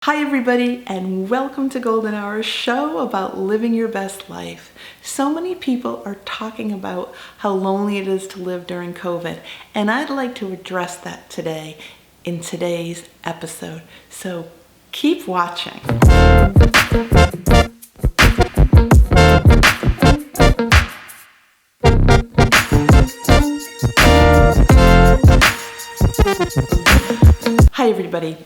Hi everybody, and welcome to Golden Hour, show about living your best life. So many people are talking about how lonely it is to live during COVID, and I'd like to address that today in today's episode. So keep watching. Hi everybody.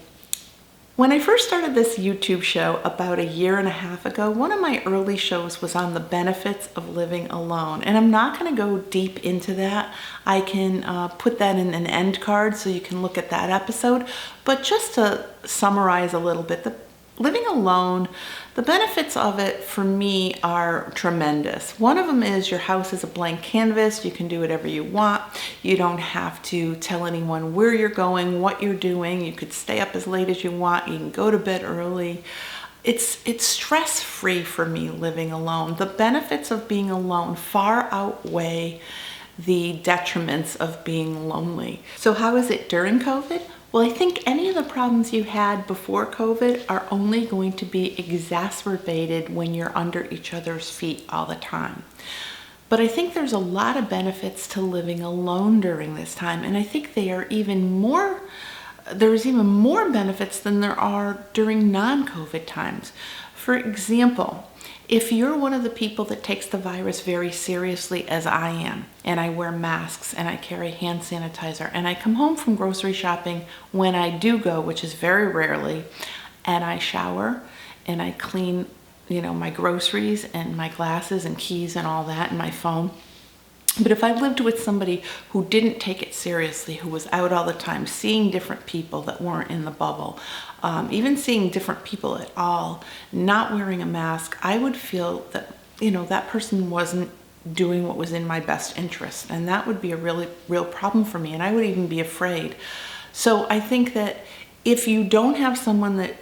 When I first started this YouTube show about a year and a half ago, one of my early shows was on the benefits of living alone. And I'm not going to go deep into that. I can put that in an end card so you can look at that episode. But just to summarize a little bit, living alone, the benefits of it for me are tremendous. One of them is your house is a blank canvas. You can do whatever you want. You don't have to tell anyone where you're going, what you're doing. You could stay up as late as you want. You can go to bed early. It's stress-free for me living alone. The benefits of being alone far outweigh the detriments of being lonely. So how is it during COVID? Well, I think any of the problems you had before COVID are only going to be exacerbated when you're under each other's feet all the time. But I think there's a lot of benefits to living alone during this time, and I think there's even more benefits than there are during non-COVID times. For example, if you're one of the people that takes the virus very seriously, as I am, and I wear masks and I carry hand sanitizer and I come home from grocery shopping when I do go, which is very rarely, and I shower and I clean, my groceries and my glasses and keys and all that and my phone. But if I lived with somebody who didn't take it seriously, who was out all the time, seeing different people that weren't in the bubble, even seeing different people at all, not wearing a mask, I would feel that, that person wasn't doing what was in my best interest. And that would be a really real problem for me. And I would even be afraid. So I think that if you don't have someone that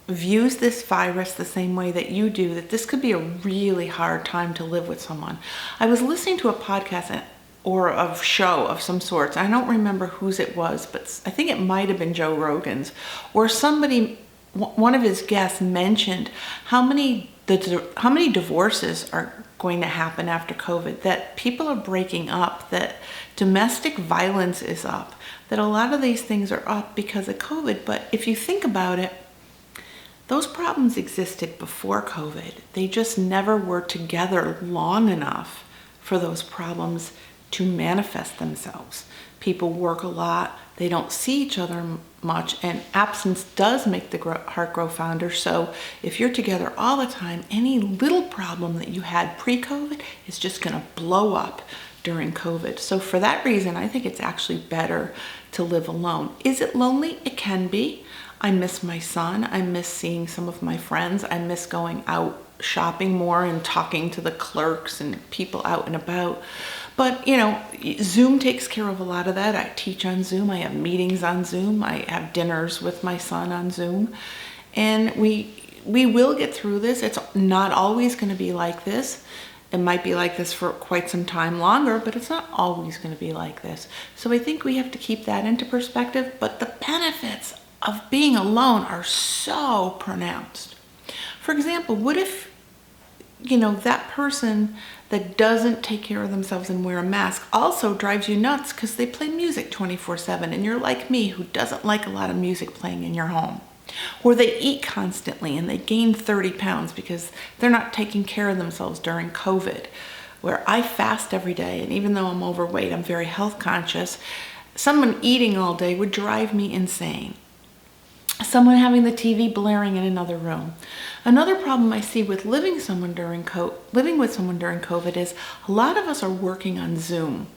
views this virus the same way that you do, that this could be a really hard time to live with someone. I was listening to a podcast or a show of some sorts. I don't remember whose it was, but I think it might have been Joe Rogan's, where one of his guests mentioned how many divorces are going to happen after COVID, that people are breaking up, that domestic violence is up, that a lot of these things are up because of COVID. But if you think about it, those problems existed before COVID. They just never were together long enough for those problems to manifest themselves. People work a lot, they don't see each other much, and absence does make the heart grow fonder. So if you're together all the time, any little problem that you had pre-COVID is just gonna blow up during COVID. So for that reason, I think it's actually better to live alone. Is it lonely? It can be. I miss my son. I miss seeing some of my friends. I miss going out shopping more and talking to the clerks and people out and about. But, Zoom takes care of a lot of that. I teach on Zoom. I have meetings on Zoom. I have dinners with my son on Zoom. And we will get through this. It's not always going to be like this. It might be like this for quite some time longer, but it's not always going to be like this. So I think we have to keep that into perspective. But the benefits of being alone are so pronounced. For example, what if, that person that doesn't take care of themselves and wear a mask also drives you nuts because they play music 24/7 and you're like me, who doesn't like a lot of music playing in your home. Or they eat constantly and they gain 30 pounds because they're not taking care of themselves during COVID, where I fast every day, and even though I'm overweight, I'm very health conscious. Someone eating all day would drive me insane. Someone having the TV blaring in another room. Another problem I see with living with someone during COVID is a lot of us are working on Zoom.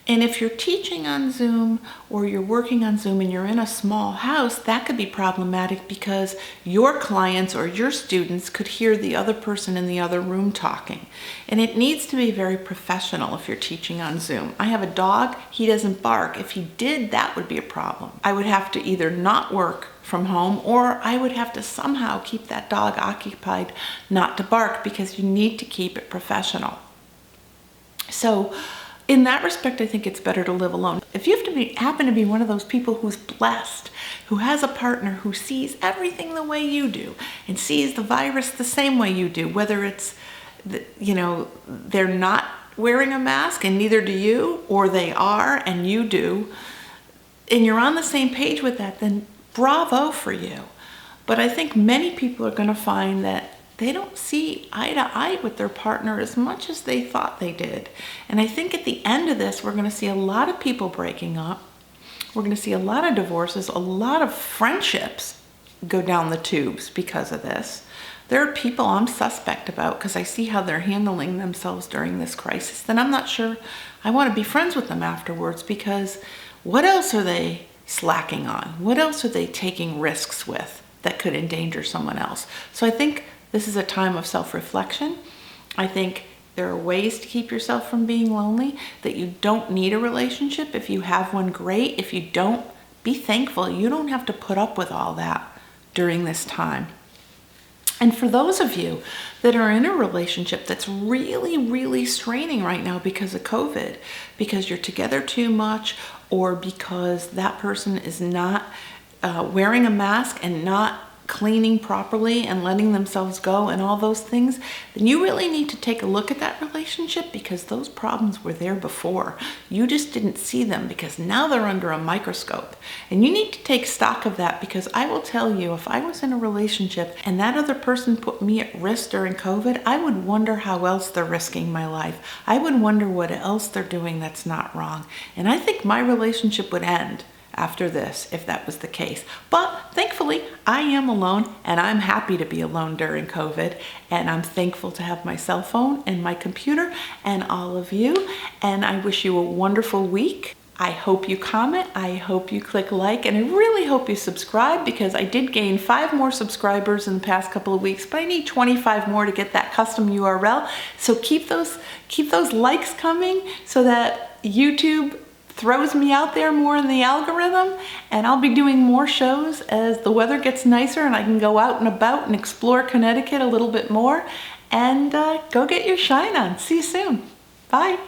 And if you're teaching on Zoom or you're working on Zoom and you're in a small house, that could be problematic because your clients or your students could hear the other person in the other room talking. And it needs to be very professional if you're teaching on Zoom. I have a dog, he doesn't bark. If he did, that would be a problem. I would have to either not work from home, or I would have to somehow keep that dog occupied not to bark, because you need to keep it professional. So in that respect, I think it's better to live alone. If you happen to be one of those people who's blessed, who has a partner who sees everything the way you do and sees the virus the same way you do, whether it's, they're not wearing a mask and neither do you, or they are and you do, and you're on the same page with that, then bravo for you. But I think many people are going to find that they don't see eye to eye with their partner as much as they thought they did. And I think at the end of this, we're going to see a lot of people breaking up. We're going to see a lot of divorces, a lot of friendships go down the tubes because of this. There are people I'm suspect about because I see how they're handling themselves during this crisis. Then I'm not sure I want to be friends with them afterwards, because what else are they slacking on? What else are they taking risks with that could endanger someone else? So I think this is a time of self-reflection. I think there are ways to keep yourself from being lonely, that you don't need a relationship. If you have one, great. If you don't, be thankful. You don't have to put up with all that during this time. And for those of you that are in a relationship that's really, really straining right now because of COVID, because you're together too much, or because that person is not wearing a mask and not cleaning properly and letting themselves go and all those things, then you really need to take a look at that relationship, because those problems were there before. You just didn't see them because now they're under a microscope. And you need to take stock of that, because I will tell you, if I was in a relationship and that other person put me at risk during COVID, I would wonder how else they're risking my life. I would wonder what else they're doing that's not wrong. And I think my relationship would end after this if that was the case. But thankfully, I am alone, and I'm happy to be alone during COVID, and I'm thankful to have my cell phone and my computer and all of you, and I wish you a wonderful week. I hope you comment, I hope you click like, and I really hope you subscribe, because I did gain 5 more subscribers in the past couple of weeks, but I need 25 more to get that custom URL. So keep those likes coming so that YouTube throws me out there more in the algorithm, and I'll be doing more shows as the weather gets nicer and I can go out and about and explore Connecticut a little bit more. And go get your shine on. See you soon. Bye.